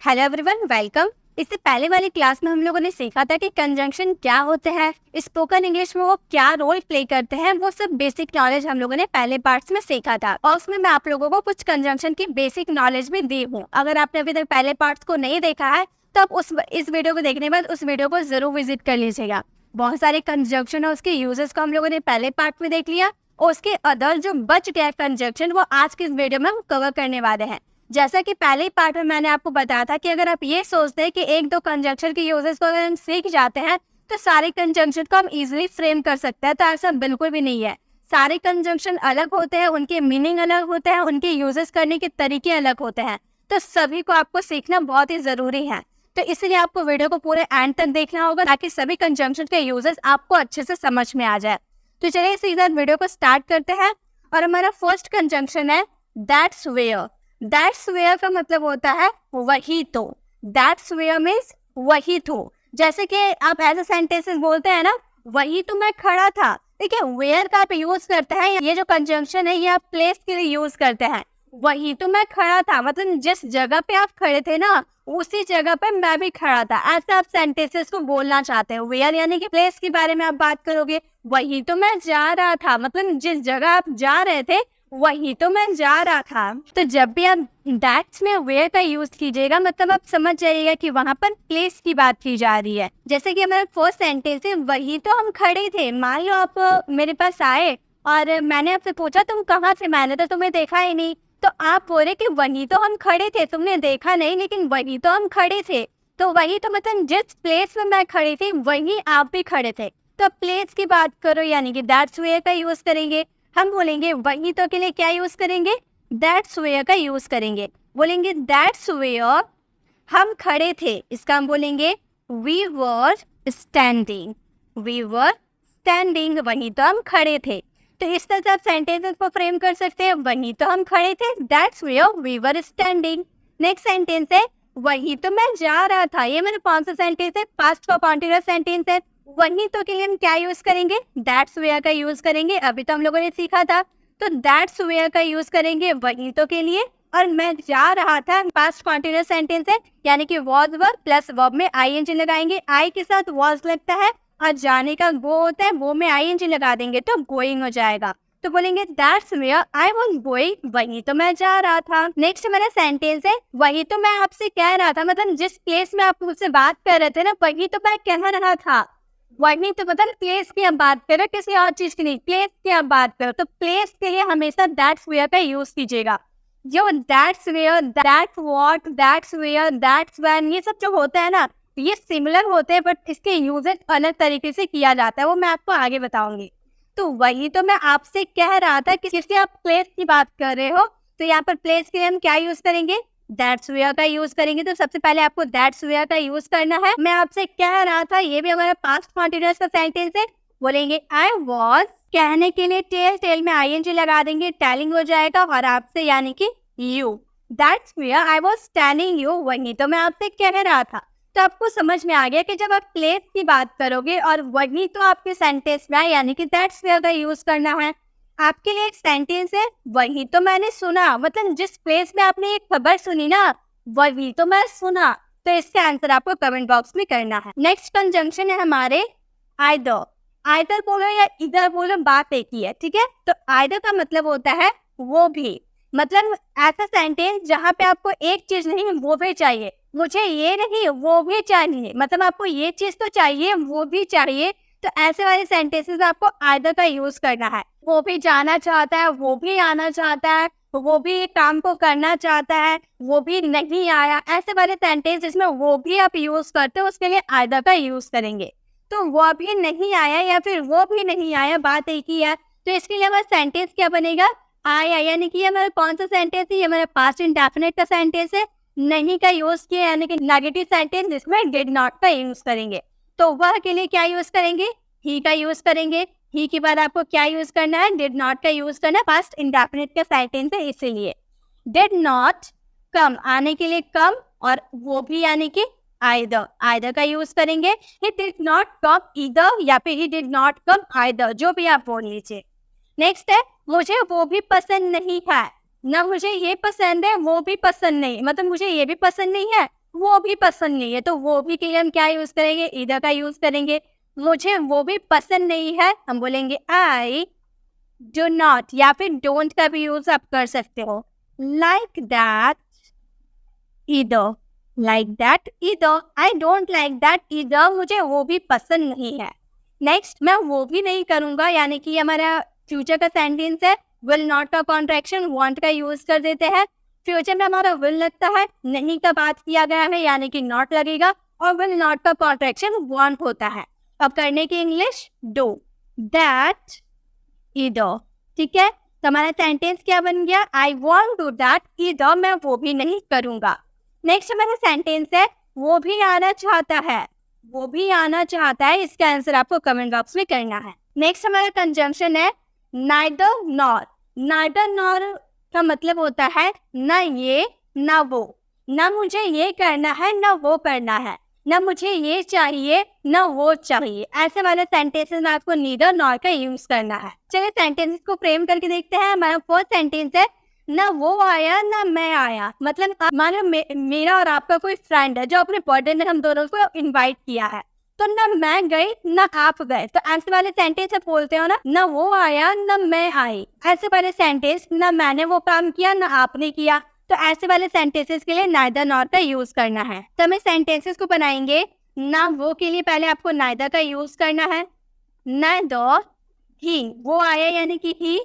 Hello everyone, welcome. इससे पहले वाली क्लास में हम लोगों ने सीखा था कि कंजंक्शन क्या होते हैं, स्पोकन इंग्लिश में वो क्या रोल प्ले करते हैं। वो सब बेसिक नॉलेज हम लोगों ने पहले पार्ट्स में सीखा था और उसमें मैं आप लोगों को कुछ कंजंक्शन की बेसिक नॉलेज भी दी हूँ। अगर आपने अभी तक पहले पार्ट्स को नहीं देखा है तो आप इस वीडियो को देखने के बाद उस वीडियो को जरूर विजिट कर लीजिएगा। बहुत सारे कंजंक्शन और उसके यूजेस को हम लोगों ने पहले पार्ट में देख लिया और उसके अदर जो बच गया कंजंक्शन वो आज के इस वीडियो में हम कवर करने वाले हैं। जैसा कि पहले ही पार्ट में मैंने आपको बताया था कि अगर आप ये सोचते हैं कि एक दो कंजंक्शन के यूजेस को अगर हम सीख जाते हैं तो सारे कंजंक्शन को हम इजीली फ्रेम कर सकते हैं, तो ऐसा बिल्कुल भी नहीं है। सारे कंजंक्शन अलग होते हैं, उनके मीनिंग अलग होते हैं, उनके यूजेस करने के तरीके अलग होते हैं, तो सभी को आपको सीखना बहुत ही जरूरी है। तो इसलिए आपको वीडियो को पूरे एंड तक देखना होगा ताकि सभी कंजंक्शन के यूजेस आपको अच्छे से समझ में आ जाए। तो चलिए सीधा वीडियो को स्टार्ट करते हैं और हमारा फर्स्ट कंजंक्शन है दैट्स वेयर। दैट्स वेयर का मतलब होता है वही तो। दैट्स वेयर मीन्स वही तो। जैसे कि आप ऐसे सेंटेंसेस बोलते हैं ना, वही तो मैं खड़ा था। ठीक है, वेयर का आप यूज करते हैं, ये जो कंजंक्शन है ये आप प्लेस के लिए यूज करते हैं। वही तो मैं खड़ा था मतलब जिस जगह पे आप खड़े थे ना उसी जगह पे मैं भी खड़ा था, ऐसे आप सेंटेंसेस को बोलना चाहते हैं। वेयर यानी कि प्लेस के बारे में आप बात करोगे। वही तो मैं जा रहा था मतलब जिस जगह आप जा रहे थे वही तो मैं जा रहा था। तो जब भी आप दैट्स में वेयर का यूज कीजिएगा मतलब आप समझ जाइएगा कि वहाँ पर प्लेस की बात की जा रही है। जैसे कि हमारा फर्स्ट सेंटेंस है वही तो हम खड़े थे। मान लो आप मेरे पास आए और मैंने आपसे पूछा तुम कहाँ थे, मैंने तो तुम्हें देखा ही नहीं, तो आप बोले कि वही तो हम खड़े थे, तुमने देखा नहीं लेकिन वही तो हम खड़े थे। तो वही तो मतलब जिस प्लेस में मैं खड़ी थी वही आप भी खड़े थे। तो प्लेस की बात करो यानी कि दैट्स वेयर का यूज करेंगे। हम बोलेंगे वही तो के लिए क्या यूज करेंगे, दैट्स वेयर का यूज करेंगे। बोलेंगे दैट्स वेयर हम खड़े थे, इसका हम बोलेंगे we were standing. We were standing, वही तो हम खड़े थे। तो इस तरह से आप सेंटेंसेस को फ्रेम कर सकते हैं। वही तो हम खड़े थे, that's where we were standing. Next sentence है वही तो मैं जा रहा था। ये मेरा कौन सा सेंटेंस है, पास्ट का कॉन्टिन्यूअस सेंटेंस है। वही तो के लिए हम क्या यूज करेंगे, दैट्स वेयर का यूज करेंगे। अभी तो हम लोगों ने सीखा था, तो दैट्स वेयर का यूज करेंगे वही तो के लिए। और मैं जा रहा था पास्ट कॉन्टिन्यूअस सेंटेंस है यानी कि वाज वर्ब प्लस वर्ब में आईएनजी लगाएंगे। आई के साथ वाज लगता है और जाने का गो होता है, वो में आईएनजी लगा देंगे तो गोइंग हो जाएगा। तो बोलेंगे that's where I was going, वही तो मैं जा रहा था। नेक्स्ट मेरा सेंटेंस है वही तो मैं आपसे कह रहा था, मतलब जिस प्लेस में आप मुझसे बात कर रहे थे ना वही तो मैं कह रहा था। वही तो मतलब प्लेस की आप बात करो, किसी और चीज की नहीं, प्लेस की आप बात करो। तो प्लेस के लिए हमेशा दैट्स वेयर का यूज कीजिएगा। जो that's where, that's what, that's where, that's when, ये सब जो होता है ना ये सिमिलर होते हैं बट इसके यूजेस अलग तरीके से किया जाता है, वो मैं आपको आगे बताऊंगी। तो वही तो मैं आपसे कह रहा था कि किसी आप प्लेस की बात कर रहे हो, तो यहाँ पर प्लेस के लिए हम क्या यूज करेंगे, दैट्स वेयर का यूज करेंगे। तो सबसे पहले आपको दैट्स वेयर का यूज करना है। मैं आपसे कह रहा था, ये भी हमारा पास्ट कॉन्टिन्यूअस का सेंटेंस है। बोलेंगे आई वाज, कहने के लिए टेल, टेल में आईएनजी लगा देंगे, टेलिंग हो जाएगा और आपसे यानी कि you. That's where I was telling you, वही तो मैं आपसे कह रहा था। तो आपको समझ में आ गया कि जब आप प्लेस की बात करोगे और वही तो आपके सेंटेंस में यानी कि दैट्स वेयर का यूज करना है। आपके लिए एक सेंटेंस है वही तो मैंने सुना, मतलब जिस प्लेस में आपने एक खबर सुनी ना वही तो मैं सुना। तो इसका आंसर आपको कमेंट बॉक्स में करना है। नेक्स्ट कंजंक्शन है हमारे आइदर। आइदर बोलो या इधर बोलो, बात एक ही है, ठीक है। तो आइदर का मतलब होता है वो भी, मतलब ऐसा सेंटेंस जहाँ पे आपको एक चीज नहीं वो भी चाहिए। मुझे ये नहीं वो भी चाहिए, मतलब आपको ये चीज तो चाहिए वो भी चाहिए। तो ऐसे वाले सेंटेंसेस आपको आइदर का यूज करना है। वो भी जाना चाहता है, वो भी आना चाहता है, वो भी काम को करना चाहता है, वो भी नहीं आया, ऐसे वाले सेंटेंस जिसमें वो भी आप यूज करते हो उसके लिए आइदर का यूज करेंगे। तो वो भी नहीं आया या फिर वो भी नहीं आया, बात एक ही है। तो इसके लिए हमारा सेंटेंस क्या बनेगा, आया, यानी कि हमारा कौन सा सेंटेंस है, ये हमारा पास्ट इंडेफिनिट का सेंटेंस है। नहीं का यूज किया यानी कि नेगेटिव सेंटेंस जिसमें डिड नॉट का यूज करेंगे। तो वह के लिए क्या यूज करेंगे, ही का यूज करेंगे। ही के बाद आपको क्या यूज करना है, डिड नॉट का यूज करना है। पास्ट इंडेफिनिट का सेंटेंस है इसीलिए। डिड नॉट कम, आने के लिए कम, और वो भी यानी कि आइदर, आइदर का यूज करेंगे। He did not come either या फिर he did not come either, जो भी आप बोल लीजिए। नेक्स्ट है मुझे वो भी पसंद नहीं है, ना मुझे ये पसंद है वो भी पसंद नहीं, मतलब मुझे ये भी पसंद नहीं है वो भी पसंद नहीं है, तो वो भी के लिए हम क्या यूज करेंगे, ईदर का यूज करेंगे। मुझे वो भी पसंद नहीं है, हम बोलेंगे आई डू नॉट, या फिर डोंट का भी यूज आप कर सकते हो। Like that either, like that either, I don't like that either, मुझे वो भी पसंद नहीं है। नेक्स्ट, मैं वो भी नहीं करूंगा, यानी कि हमारा फ्यूचर का सेंटेंस है, विल नॉट का कॉन्ट्रैक्शन वांट का यूज कर देते हैं। फ्यूचर में हमारा विल लगता है, नहीं का बात किया गया है यानी कि नॉट लगेगा, और विल नॉट का कॉन्ट्रैक्शन वांट होता है। अब करने की इंग्लिश, डू दैट ईदर, ठीक है। तो हमारा सेंटेंस क्या बन गया, I want do that either, मैं वो भी नहीं करूंगा। नेक्स्ट हमारा सेंटेंस है, वो भी आना चाहता है, वो भी आना चाहता है, इसका आंसर आपको कमेंट बॉक्स में करना है। नेक्स्ट हमारा कंजंक्शन है नाइदर नॉर। नाइदर नॉर का मतलब होता है ना ये ना वो, ना मुझे ये करना है ना वो करना है, ना मुझे ये चाहिए ना वो चाहिए। ऐसे वाले सेंटेंसेस में आपको नीदर नॉर का यूज करना है। चलिए सेंटेंसेस को फ्रेम करके देखते हैं। हमारा फर्स्ट सेंटेंस है, ना वो आया ना मैं आया। मतलब मानो मेरा और आपका कोई फ्रेंड है जो अपने बर्थडे में हम दोनों को इनवाइट किया है, तो ना मैं गई ना आप गए, तो ऐसे वाले सेंटेंस बोलते हो ना वो आया ना मैं आई। ऐसे वाले सेंटेंस, ना मैंने वो काम किया ना आपने किया, तो ऐसे वाले सेंटेंसेस के लिए नाइदर नॉर का यूज करना है। तो हमें सेंटेंसेस को बनाएंगे, ना वो के लिए पहले आपको नाइदर का यूज करना है। नाइदर ही, वो आया यानी कि ही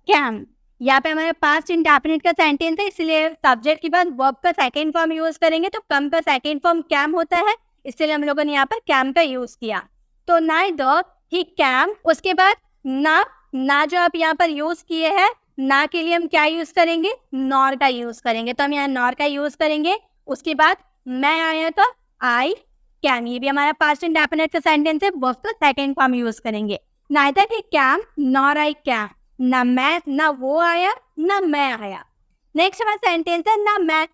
कैम। यहाँ पे हमारे पास्ट इंडेफिनिट का सेंटेंस है, इसलिए सब्जेक्ट के बाद वर्ब का सेकंड फॉर्म यूज करेंगे, तो कम का सेकंड फॉर्म कैम होता है, इसलिए हम लोगों ने यहाँ पर कैम का यूज किया। तो नाइदर ही कैम, उसके बाद ना जो आप यहाँ पर यूज किए हैं, ना के लिए हम क्या यूज करेंगे, नॉर का यूज करेंगे, तो हम यहाँ नॉर का यूज करेंगे। उसके बाद मैं आया तो आई कैम, ये भी हमारा पास्ट इंडेफिनिट का सेंटेंस है, वर्ब का सेकंड फॉर्म यूज करेंगे। Neither he cam nor I came, ना वो आया ना मैं आया। नेक्स्ट हमारा सेंटेंस है,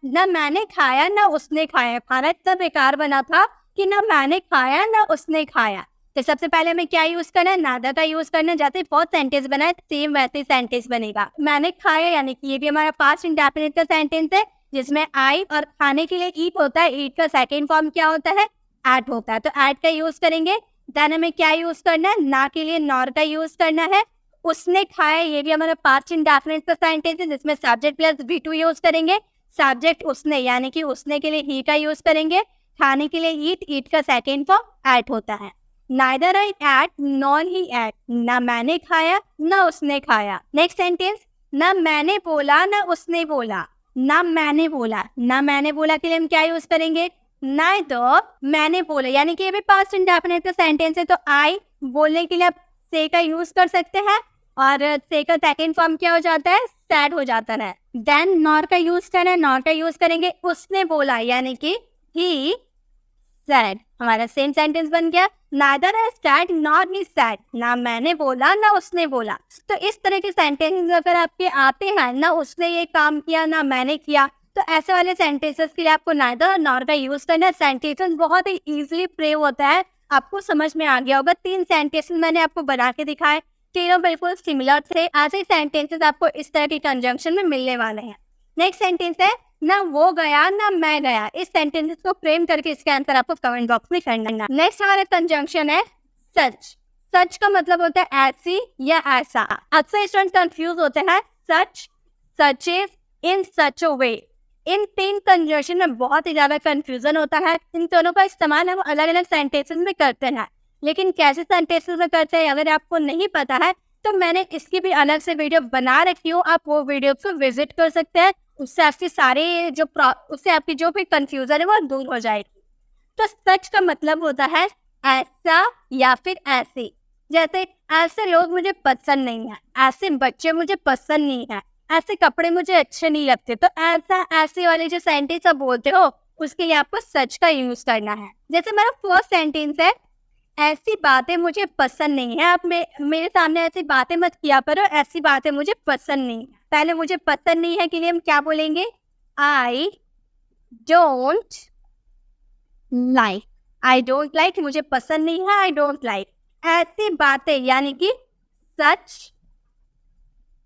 ना मैंने खाया ना उसने खाया। खाना इतना बेकार बना था कि ना मैंने खाया ना उसने खाया। तो सबसे पहले हमें क्या यूज करना है, नादर का यूज करना है। जैसे बहुत सेंटेंस बना है सेम वैसे सेंटेंस बनेगा। मैंने खाया यानी कि ये भी हमारा पास्ट इंडेफिनिट का सेंटेंस है, जिसमें आई और खाने के लिए ईट होता है। ईट का सेकेंड फॉर्म क्या होता है, एट होता है, तो एट का यूज करेंगे। देन हमें क्या यूज करना है, ना के लिए नॉर का यूज करना है। उसने खाया, ये भी हमारा पास्ट इंडेफिनिट का सेंटेंस है, जिसमें सब्जेक्ट प्लस V2 यूज करेंगे। सब्जेक्ट उसने यानी कि उसने के लिए ही का यूज करेंगे। खाने के लिए ईट का सेकेंड फॉर्म एट होता है। Neither I ate nor he ate, ना मैंने खाया ना उसने खाया। नेक्स्ट सेंटेंस, ना मैंने बोला ना उसने बोला। ना मैंने बोला के लिए हम क्या यूज करेंगे, नाइदर मैंने बोला, यानी कि ये भी पास्ट इंडेफिनिट का सेंटेंस है, तो आई बोलने के लिए आप से का यूज कर सकते हैं, और से का सेकेंड फॉर्म क्या हो जाता है, सैड हो जाता है। देन नॉर का यूज करना है, नॉर का यूज करेंगे। उसने बोला यानी कि ही सैड, हमारा सेम सेंटेंस बन गया। नाइदर है सैड नॉट ही सैड, ना मैंने बोला ना उसने बोला। तो इस तरह के सेंटेंसेस अगर आपके आते हैं, ना उसने ये काम किया ना मैंने किया, तो ऐसे वाले सेंटेंसेस के लिए आपको नाइदर और नॉर का यूज करना है। सेंटेंसेस बहुत ही इजीली प्रे होता है, आपको समझ में आ गया होगा। 3 सेंटेंसेस मैंने आपको बना के दिखाए, तीनों बिल्कुल सिमिलर थे। ऐसे सेंटेंसेस आपको इस तरह के कंजंक्शन में मिलने वाले हैं। नेक्स्ट सेंटेंस है, ना वो गया ना मैं गया। इस सेंटेंसेस को फ्रेम करके इसका आंसर आपको कमेंट बॉक्स में करना है। नेक्स्ट हमारा कंजंक्शन है सच। सच का मतलब होता है ऐसी या ऐसा। अक्सर स्टूडेंट कंफ्यूज होते हैं, सच, सचेज, इन सच अ वे। इन 3 कंजंक्शन में बहुत ही ज्यादा कंफ्यूजन होता है। इन दोनों का इस्तेमाल हम अलग अलग सेंटेंसेस में करते हैं, लेकिन कैसे सेंटेंसेस में करते हैं अगर आपको नहीं पता है, तो मैंने इसकी भी अलग से वीडियो बना रखी हूँ, आप वो वीडियो को विजिट कर सकते हैं। उससे आपकी उससे आपकी जो भी कंफ्यूजन है वो दूर हो जाएगी। तो सच का मतलब होता है ऐसा या फिर ऐसे। जैसे ऐसे लोग मुझे पसंद नहीं है, ऐसे बच्चे मुझे पसंद नहीं है, ऐसे कपड़े मुझे अच्छे नहीं लगते। तो ऐसा ऐसे वाले जो सेंटेंस आप बोलते हो, उसके लिए आपको सच का यूज करना है। जैसे मेरा फर्स्ट सेंटेंस है, ऐसी बातें मुझे पसंद नहीं है। आप मेरे सामने ऐसी बातें मत किया करो, ऐसी बातें मुझे पसंद नहीं है। पहले मुझे पसंद नहीं है के लिए हम क्या बोलेंगे, I don't like. I don't like मुझे पसंद नहीं है, आई डोंट लाइक। ऐसी बातें यानी कि सच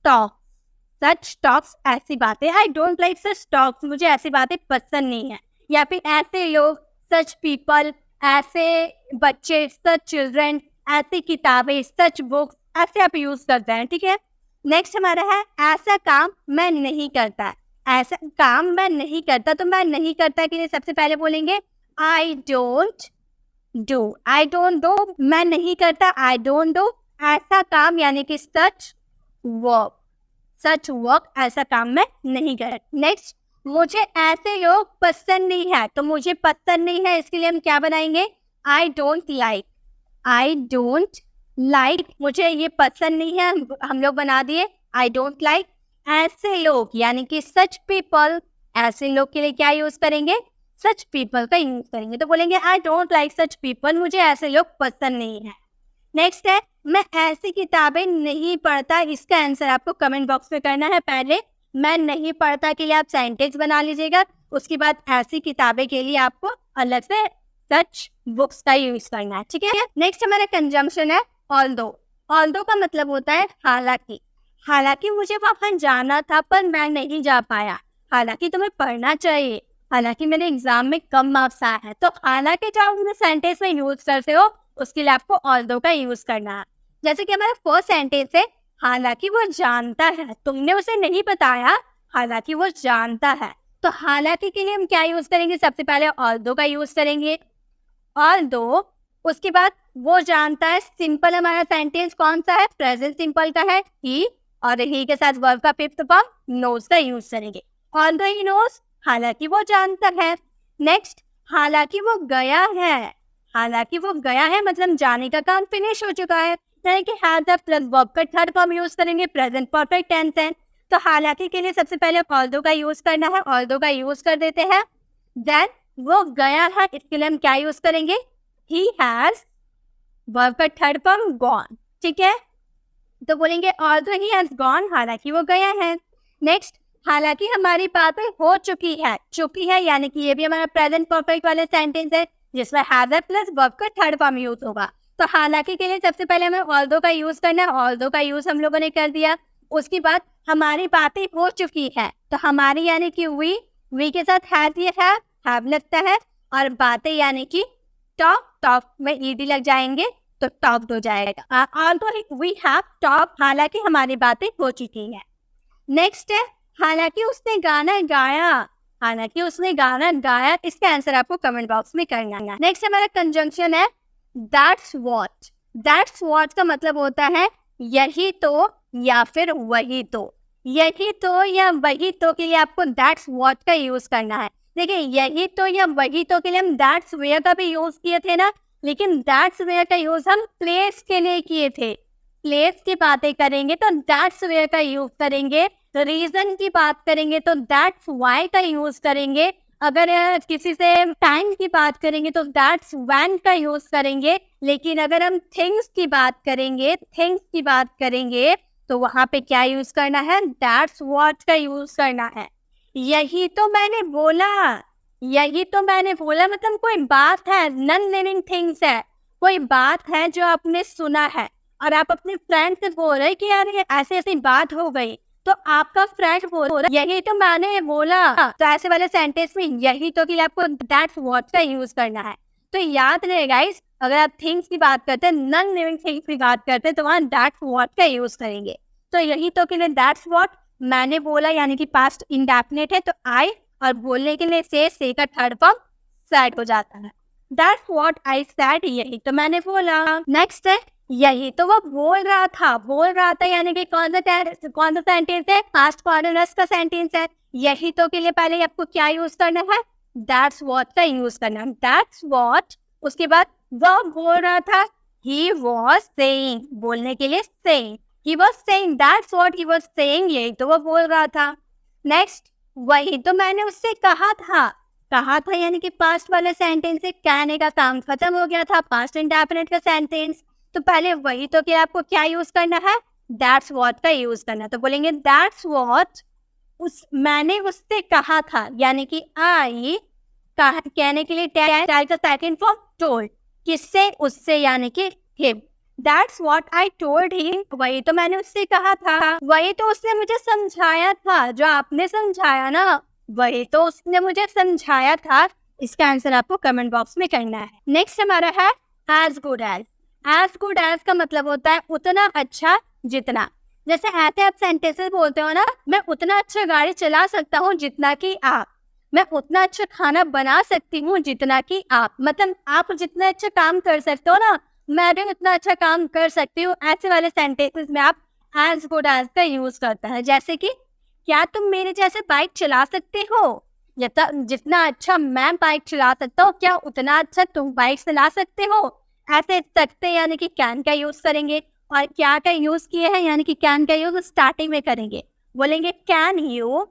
टॉक्स, ऐसी बातें। I don't like such talks, मुझे ऐसी बातें पसंद नहीं है। या फिर ऐसे लोग, सच पीपल, ऐसे बच्चे, सच चिल्ड्रन, ऐसी किताबें, सच बुक्स, ऐसे आप यूज करते हैं, ठीक है। नेक्स्ट हमारा है ऐसा काम मैं नहीं करता। ऐसा काम मैं नहीं करता, तो मैं नहीं करता के लिए सबसे पहले बोलेंगे I don't do. I don't do, मैं नहीं करता, आई डोंट डू। ऐसा काम यानी कि सच वर्क, सच वर्क, ऐसा काम मैं नहीं करता। नेक्स्ट, मुझे ऐसे लोग पसंद नहीं है, तो मुझे पसंद नहीं है इसके लिए हम क्या बनाएंगे, I don't like. I don't like, मुझे ये पसंद नहीं है, हम लोग बना दिए आई डोंट लाइक। ऐसे लोग यानी कि सच पीपल, ऐसे लोग के लिए क्या यूज करेंगे, सच पीपल का यूज करेंगे। तो बोलेंगे I don't like such people, मुझे ऐसे लोग पसंद नहीं है। नेक्स्ट है मैं ऐसी किताबें नहीं पढ़ता। इसका आंसर आपको कमेंट बॉक्स में करना है। पहले मैं नहीं पढ़ता के लिए आप सेंटेंस बना लीजिएगा, उसके बाद ऐसी किताबें के लिए आपको अलग से सच बुक्स का यूज करना है, ठीक है। नेक्स्ट हमारा कंजम्पशन है ऑल्दो। ऑल्दो का मतलब होता है हालांकि। हालांकि मुझे वहां जाना था पर मैं नहीं जा पाया। हालांकि तुम्हें पढ़ना चाहिए, हालांकि मेरे एग्जाम में कम मार्क्स आए हैं। तो हालांकि जो आप सेंटेंस में यूज करते हो उसके लिए आपको ऑल्दो का यूज करना है। जैसे कि हमारा फर्स्ट सेंटेंस है हालांकि वो जानता है, तुमने उसे नहीं बताया, हालांकि वो जानता है। तो हालांकि के लिए हम क्या यूज करेंगे, सबसे पहले ऑल्दो का यूज करेंगे। ऑल्दो, उसके बाद वो जानता है। सिंपल हमारा सेंटेंस कौन सा है, प्रेजेंट सिंपल का है ही, और ही के साथ वर्ब का फिफ्थ फॉर्म नोज का यूज करेंगे। ऑल्दो ही नोज, हालांकि वो जानता है। नेक्स्ट, हालांकि वो गया है। हालांकि वो गया है मतलब जाने का काम फिनिश हो चुका है, यानी कि हैज प्लस वर्ब का थर्ड फॉर्म यूज करेंगे, प्रेजेंट परफेक्ट टेंस है। तो हालांकि के लिए सबसे पहले ऑल्दो का यूज करना है, ऑल्दो का यूज कर देते हैं। देन वो गया है, इसके लिए हम क्या यूज करेंगे, ही हैज, वर्ब का थर्ड फॉर्म गॉन, ठीक है। तो बोलेंगे ऑल्दो ही हैज गॉन, हालांकि वो गया है। नेक्स्ट, हालांकि हमारी बातें हो चुकी है। चुकी है यानी कि ये भी हमारा प्रेजेंट परफेक्ट वाला सेंटेंस है जिसमें हैज प्लस वर्ब का थर्ड फॉर्म यूज होगा। तो हालांकि के लिए सबसे पहले हमें ऑल्दो का यूज करना है, ऑल्दो का यूज हम लोगों ने कर दिया। उसके बाद हमारी बातें हो चुकी है, तो हमारी यानी कि वी के साथ हैज ये हैव लगता है, और बातें यानी कि टॉक, टॉक में ईडी लग जाएंगे तो टॉक्ड हो जाएगा। ऑल्दो वी हैव टॉक, हालांकि हमारी बातें हो चुकी है। नेक्स्ट है हालांकि उसने गाना गाया। हालांकि उसने गाना गाया, इसका आंसर आपको कमेंट बॉक्स में करना है। नेक्स्ट हमारा कंजंक्शन है दैट्स व्हाट। दैट्स व्हाट का मतलब होता है यही तो या फिर वही तो। यही तो या वही तो के लिए आपको दैट्स व्हाट का यूज करना है। देखिए यही तो या वही तो के लिए हम दैट्स वेयर का भी यूज किए थे ना, लेकिन दैट्स वेयर का यूज हम प्लेस के लिए किए थे। प्लेस की बातें करेंगे तो दैट्स वेयर का यूज करेंगे। रीजन की बात करेंगे तो दैट्स व्हाई का यूज करेंगे। अगर किसी से टाइम की बात करेंगे तो दैट्स व्हेन का यूज करेंगे। लेकिन अगर हम थिंग्स की बात करेंगे तो वहां पे क्या यूज करना है, दैट्स व्हाट का यूज करना है। यही तो मैंने बोला, यही तो मैंने बोला मतलब कोई बात है, नॉन लिविंग थिंग्स है, कोई बात है जो आपने सुना है और आप अपने फ्रेंड से बोल रहे कि यार ये ऐसी ऐसी बात हो गई, तो आपका फ्रेंड बोल रहा यही तो मैंने बोला। तो ऐसे वाले सेंटेंस में यही तो के लिए आपको दैट्स व्हाट का यूज करना है। तो याद रहे गाइस, अगर आप थिंग्स की बात करते हैं, नॉन लिविंग थिंग्स की बात करते हैं, तो वहाँ दैट्स व्हाट का यूज करेंगे। तो यही तो के लिए दैट्स व्हाट, मैंने बोला यानी कि पास्ट इंडेफिनिट है तो आई, और बोलने के लिए से का थर्ड फॉर्म सेड हो जाता है। दैट्स व्हाट आई सेड, यही तो मैंने बोला। नेक्स्ट है यही तो वो बोल रहा था। बोल रहा था यानी कि कौन सा सेंटेंस है, पास्ट कॉर्डिनेट्स का सेंटेंस है। यही तो के लिए पहले आपको क्या यूज करना है, दैट्स व्हाट का यूज करना है। दैट्स व्हाट, उसके बाद वो बोल रहा था, ही वाज सेइंग, बोलने के लिए saying, he was saying, that's what he was saying, यही तो वो बोल रहा था। नेक्स्ट, वही तो मैंने उससे कहा था। कहा था यानी कि पास्ट वाले सेंटेंस से कहने का काम खत्म हो गया था, पास्ट इंडेफिनिट का सेंटेंस। तो पहले वही तो क्या आपको क्या यूज करना है, दैट्स व्हाट का यूज करना। तो बोलेंगे दैट्स व्हाट, मैंने उससे कहा था, यानी कि आई कहने के लिए टेल का सेकंड फॉर्म टोल्ड, किससे, उससे यानी कि him. That's what I told him, वही तो मैंने उससे कहा था, वही तो उसने मुझे समझाया था। जो आपने समझाया ना वही तो उसने मुझे समझाया था। इसका आंसर आपको कमेंट बॉक्स में करना है। नेक्स्ट हमारा है as good as. As good as का मतलब होता है उतना अच्छा जितना। जैसे ऐसे आप सेंटेंसेस बोलते हो ना, मैं उतना अच्छा गाड़ी चला सकता हूँ जितना कि आप, मैं उतना अच्छा खाना बना सकती हूँ जितना कि आप। मतलब आप जितना अच्छा काम कर सकते हो ना, मैं भी उतना अच्छा काम कर सकती हूँ। ऐसे वाले सेंटेंसेस में आप एज गुड एज का यूज करता है। जैसे कि क्या तुम मेरे जैसे बाइक चला सकते हो? जितना अच्छा मैं बाइक चला सकता हूँ, क्या उतना अच्छा तुम बाइक चला सकते हो? ऐसे सकते यानी कि कैन का यूज करेंगे, और क्या का यूज किए हैं यानी कि कैन का यूज स्टार्टिंग में करेंगे। बोलेंगे कैन यू,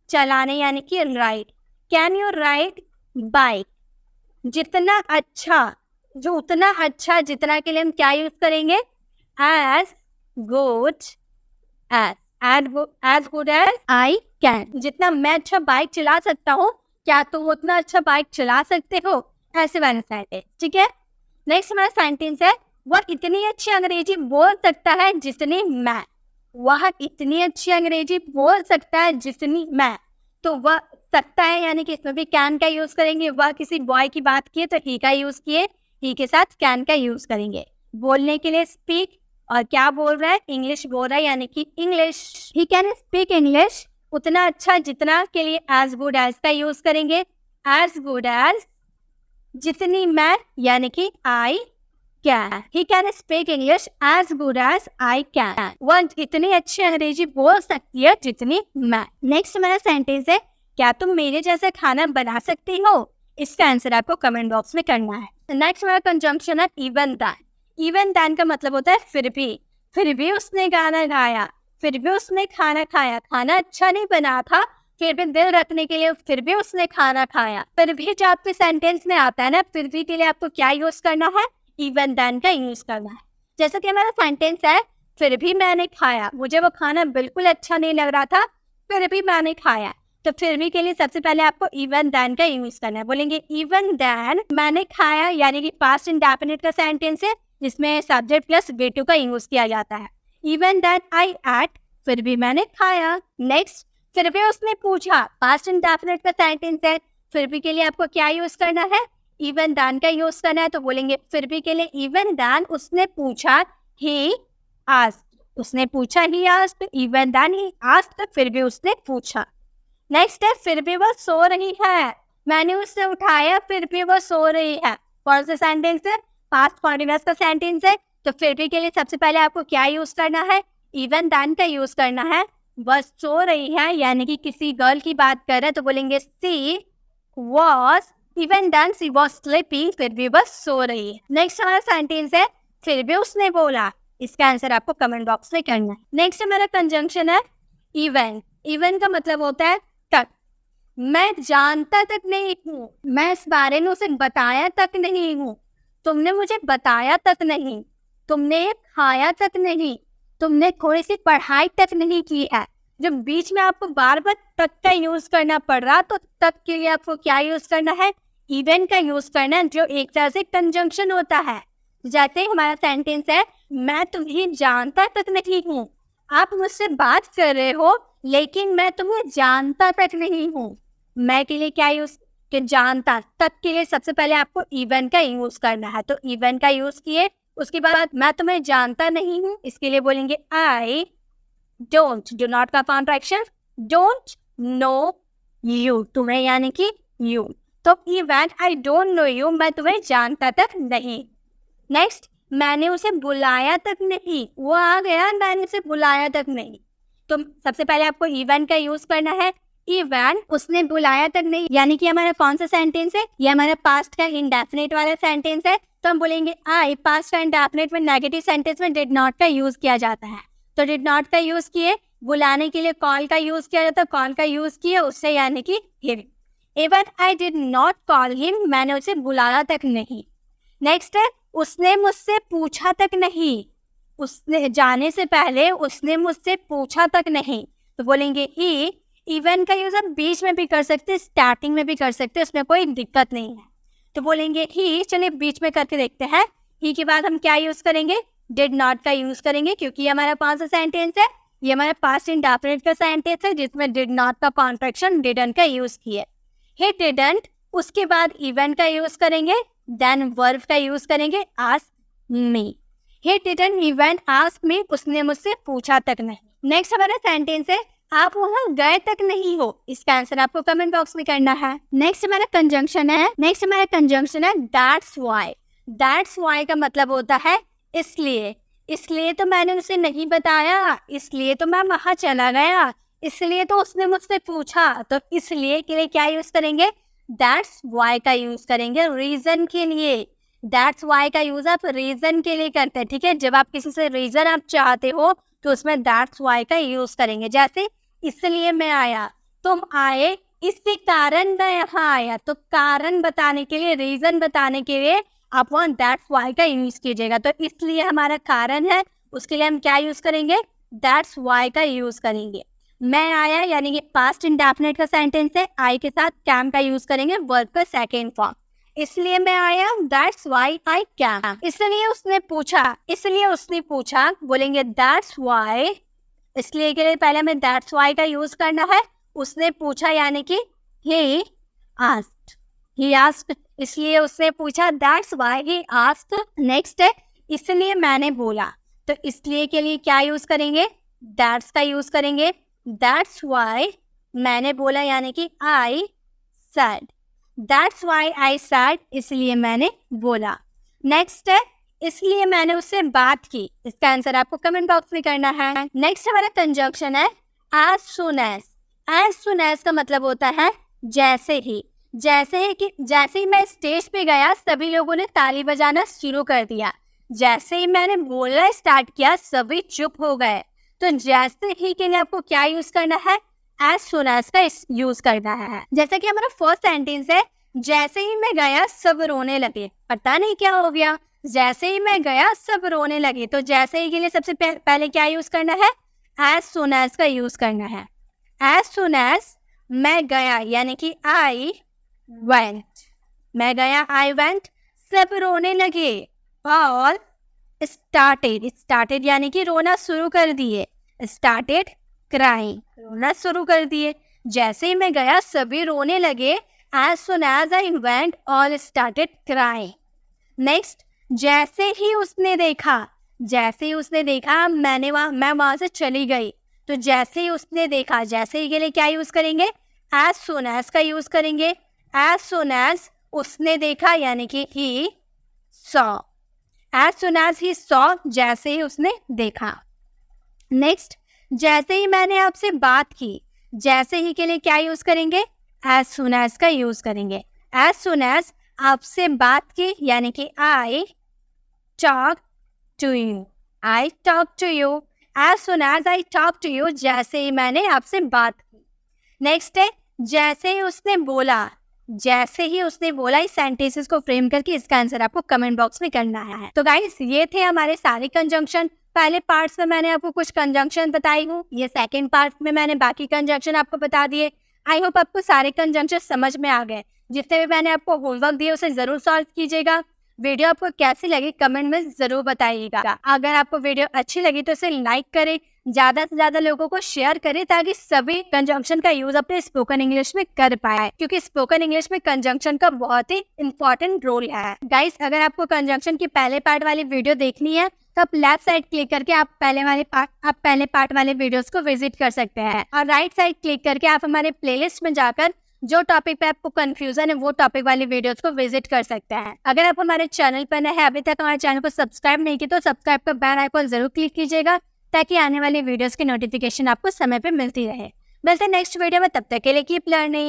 चलाने यानी कि ride, can you ride bike. जितना अच्छा, जो उतना अच्छा, जितना के लिए हम क्या यूज करेंगे? As good as. As good as I can. जितना मैं अच्छा बाइक चला सकता हूँ, क्या तुम उतना अच्छा बाइक चला सकते हो? ऐसे वाले सेंटेंस, ठीक है। नेक्स्ट हमारा सेंटेंस है वह इतनी अच्छी अंग्रेजी बोल सकता है जितनी मैं। वह इतनी अच्छी अंग्रेजी बोल सकता है जितनी मैं। तो वह सकता है यानी कि इसमें भी कैन का यूज करेंगे। वह किसी बॉय की बात किए तो ही का यूज किए, ही के साथ कैन का यूज करेंगे। बोलने के लिए स्पीक, और क्या बोल रहा है? इंग्लिश बोल रहा है यानी कि English. He can speak English. उतना अच्छा जितना के लिए एज गुड एज का यूज करेंगे। एज गुड एज जितनी मैं यानी कि I can. He can speak English as good as I can. वह इतनी अच्छी अंग्रेजी बोल सकती है जितनी मैं। नेक्स्ट हमारा सेंटेंस है क्या तुम मेरे जैसा खाना बना सकती हो? इसका आंसर आपको कमेंट बॉक्स में करना है। नेक्स्ट हमारा कंजंक्शन है इवन दैन। इवन दैन का मतलब होता है फिर भी उसने गाना गाया, फिर भी उसने खाना खाया। खाना अच्छा नहीं बना था, फिर भी दिल रखने के लिए फिर भी उसने खाना खाया। फिर भी जो आपके सेंटेंस में आता है ना, फिर भी के लिए आपको क्या यूज करना है? इवन दैन का यूज करना है। जैसा कि हमारा सेंटेंस है फिर भी मैंने खाया, मुझे वो खाना बिल्कुल अच्छा नहीं लग रहा था, फिर भी मैंने खाया। तो फिर भी के लिए सबसे पहले आपको इवन दैन का यूज करना है। बोलेंगे इवन दैन मैंने खाया, यानी कि पास्ट इंडेफिनिट का सेंटेंस है जिसमें सब्जेक्ट प्लस V2 का यूज किया जाता है। इवन दैन आई एट, फिर भी मैंने खाया। नेक्स्ट, फिर भी उसने पूछा, पास्ट इंडेफिनिट का सेंटेंस है। फिर भी के लिए आपको क्या यूज करना है? इवन दैन का यूज करना है। तो बोलेंगे फिर भी के लिए इवन दैन उसने पूछा, ही आस्क्ड। उसने पूछा, he asked. Even then he asked, फिर भी उसने पूछा। नेक्स्ट है फिर भी वह सो रही है, मैंने उसे उठाया फिर भी वह सो रही है। कौन सा सेंटेंस है? पास्ट कॉन्टिन्यूअस का सेंटेंस है। तो फिर भी के लिए सबसे पहले आपको क्या यूज करना है? इवन दैन का यूज करना है। वह सो रही है यानी कि किसी गर्ल की बात कर रहे हैं, तो बोलेंगे she was, even then she was sleeping, फिर भी वह सो रही है। नेक्स्ट हमारा सेंटेंस है फिर भी उसने बोला। इसका आंसर आपको कमेंट बॉक्स में करना है। नेक्स्ट हमारा कंजंक्शन है इवन। इवन का मतलब होता है तक। मैं जानता तक नहीं हूँ, मैं इस बारे में उसे बताया तक नहीं हूँ, तुमने मुझे बताया तक नहीं, तुमने ये खाया तक नहीं, तुमने थोड़ी सी पढ़ाई तक नहीं की है। जब बीच में आपको बार बार तक का यूज करना पड़ रहा, तो तक के लिए आपको क्या यूज करना है? इवन का यूज करना है, जो एक तरह से कंजंक्शन होता है। जैसे हमारा सेंटेंस है मैं तुम्हें जानता तक नहीं हूँ, आप मुझसे बात कर रहे हो लेकिन मैं तुम्हें जानता तक नहीं हूँ। मैं के लिए क्या यूज कि जानता। तक के लिए सबसे पहले आपको इवन का यूज करना है, तो इवन का यूज किए। उसके बाद मैं तुम्हें जानता नहीं हूँ, इसके लिए बोलेंगे आई डोंट। डू नॉट का कॉन्ट्रैक्शन, डोंट नो यू, तुम्हें यानी कि यू। तो even I don't know you, मैं तुम्हें जानता तक नहीं। नेक्स्ट, मैंने उसे बुलाया तक नहीं, वो आ गया, मैंने उसे बुलाया तक नहीं। तो सबसे पहले आपको इवन का यूज करना है। इवन उसने बुलाया तक नहीं, यानी कि हमारा कौन सा सेंटेंस है? ये हमारा पास्ट का इंडेफिनिट वाला सेंटेंस है। तो हम बोलेंगे आई, पास्ट का इंडेफिनिट में नेगेटिव सेंटेंस में डिड नॉट का यूज किया जाता है। तो डिड नॉट का यूज किए। बुलाने के लिए कॉल का यूज किया जाता है, कॉल का यूज किए उससे, यानी कि him. Even I did not call him, मैंने उसे बुलाया तक नहीं। नेक्स्ट है उसने मुझसे पूछा तक नहीं, उसने जाने से पहले उसने मुझसे पूछा तक नहीं। तो बोलेंगे ही। इवन का यूज आप बीच में भी कर सकते हैं, स्टार्टिंग में भी कर सकते हैं, उसमें कोई दिक्कत नहीं है। तो बोलेंगे ही। चलिए बीच में करके देखते हैं। ही के बाद हम क्या यूज करेंगे? डिड नॉट का यूज करेंगे, क्योंकि हमारा कौन सा सेंटेंस है? ये हमारा पास्ट इंडेफिनिट का सेंटेंस है जिसमें डिड नॉट का कॉन्ट्रैक्शन डिडंट का यूज किया। ही डिडंट, उसके बाद इवेंट का यूज करेंगे, देन वर्ब का यूज करेंगे ask me. He didn't even ask me, उसने मुझसे पूछा तक नहीं। नेक्स्ट हमारा सेंटेंस है आप वहाँ गए तक नहीं हो। इसका आंसर आपको कमेंट बॉक्स में करना है। नेक्स्ट हमारा कंजंक्शन है दैट्स व्हाई। दैट्स व्हाई का मतलब होता है इसलिए। इसलिए तो मैंने उसे नहीं बताया, इसलिए तो मैं वहाँ चला गया, इसलिए तो उसने मुझसे पूछा। तो इसलिए के लिए क्या यूज करेंगे? दैट्स व्हाई का यूज करेंगे रीजन के लिए। दैट्स व्हाई का यूज आप रीजन के लिए करते हैं, ठीक है। जब आप किसी से रीजन आप चाहते हो तो उसमें दैट्स व्हाई का यूज करेंगे। जैसे इसलिए मैं आया, तुम आए इसी कारण मैं यहाँ आया। तो कारण बताने के लिए, रीजन बताने के लिए आप वहाँ दैट्स व्हाई का यूज कीजिएगा। तो इसलिए हमारा कारण है, उसके लिए हम क्या यूज करेंगे? दैट्स व्हाई का यूज करेंगे। मैं आया यानी कि पास्ट इंडेफिनिट का सेंटेंस है, आई के साथ कैम का यूज करेंगे, वर्ब का सेकेंड फॉर्म। इसलिए मैं आया, दैट्स व्हाई आई कैम। इसलिए उसने पूछा, बोलेंगे दैट्स व्हाई। इसलिए के लिए पहले हमें दैट्स व्हाई का यूज करना है। उसने पूछा यानी कि he asked, इसलिए उसने पूछा, that's why he asked। Next है इसलिए मैंने बोला। तो इसलिए के लिए क्या यूज करेंगे? दैट्स का यूज करेंगे। दैट्स व्हाई मैंने बोला यानी कि I said। That's why I said, इसलिए मैंने बोला। नेक्स्ट है इसलिए मैंने उससे बात की। इसका आंसर आपको कमेंट बॉक्स में करना है। नेक्स्ट हमारा कंजंक्शन है as soon as। as soon as का मतलब होता है जैसे ही। जैसे ही मैं स्टेज पे गया सभी लोगों ने ताली बजाना शुरू कर दिया। जैसे ही मैंने बोलना स्टार्ट किया सभी चुप हो गए। तो जैसे ही के लिए आपको क्या यूज करना है? as soon as का यूज करना है। जैसे कि हमारा फर्स्ट सेंटेंस है जैसे ही मैं गया सब रोने लगे। पता नहीं क्या हो गया, जैसे ही मैं गया सब रोने लगे। तो जैसे ही के लिए सबसे पहले क्या यूज करना है? as soon as का यूज करना है। as soon as मैं गया यानी कि I went। मैं गया I went, सब रोने लगे। और started यानी कि रोना शुरू कर दिए। started crying, रोना शुरू कर दिए। जैसे ही मैं गया सभी रोने लगे। as soon as I went all started crying। Next जैसे ही उसने देखा मैं वहां से चली गई। तो जैसे ही उसने देखा, जैसे ही के लिए क्या यूज करेंगे? as soon as का यूज करेंगे। as soon as उसने देखा यानी कि he saw। as soon as he saw, जैसे ही उसने देखा। नेक्स्ट जैसे ही मैंने आपसे बात की। जैसे ही के लिए क्या यूज करेंगे? as soon as का यूज करेंगे। as soon as आपसे बात की यानी कि I talk to you। I talk to you। as soon as I talk to you, जैसे ही मैंने आपसे बात की। नेक्स्ट है जैसे ही उसने बोला। इस सेंटेंसेस को फ्रेम करके इसका आंसर आपको कमेंट बॉक्स में करना है। तो गाइस ये थे हमारे सारे कंजंक्शन। पहले पार्ट्स में मैंने आपको कुछ कंजंक्शन बताई हूँ, ये सेकंड पार्ट में मैंने बाकी कंजंक्शन आपको बता दिए। आई होप आपको सारे कंजंक्शन समझ में आ गए। जितने भी मैंने आपको होमवर्क दिए उसे जरूर सॉल्व कीजिएगा। वीडियो आपको कैसी लगी कमेंट में जरूर बताइएगा। अगर आपको वीडियो अच्छी लगी तो इसे लाइक करें, ज्यादा से ज्यादा लोगों को शेयर करें ताकि सभी कंजंक्शन का यूज अपने स्पोकन इंग्लिश में कर पाए, क्योंकि स्पोकन इंग्लिश में कंजंक्शन का बहुत ही इंपॉर्टेंट रोल है। गाइस अगर आपको कंजंक्शन की पहले पार्ट वाली वीडियो देखनी है तो आप लेफ्ट साइड क्लिक करके आप पहले पार्ट वाले वीडियोस को विजिट कर सकते हैं, और राइट साइड क्लिक करके आप हमारे प्लेलिस्ट में जाकर जो टॉपिक पे आपको कंफ्यूजन है वो टॉपिक वाली वीडियोस को विजिट कर सकते हैं। अगर आप हमारे चैनल पर नए हैं, अभी तक हमारे चैनल को सब्सक्राइब नहीं किया तो सब्सक्राइब का बेल आइकन जरूर क्लिक कीजिएगा ताकि आने वाली वीडियोस की नोटिफिकेशन आपको समय पे मिलती रहे। मिलते हैं नेक्स्ट वीडियो में, तब तक के लिए कीप लर्निंग।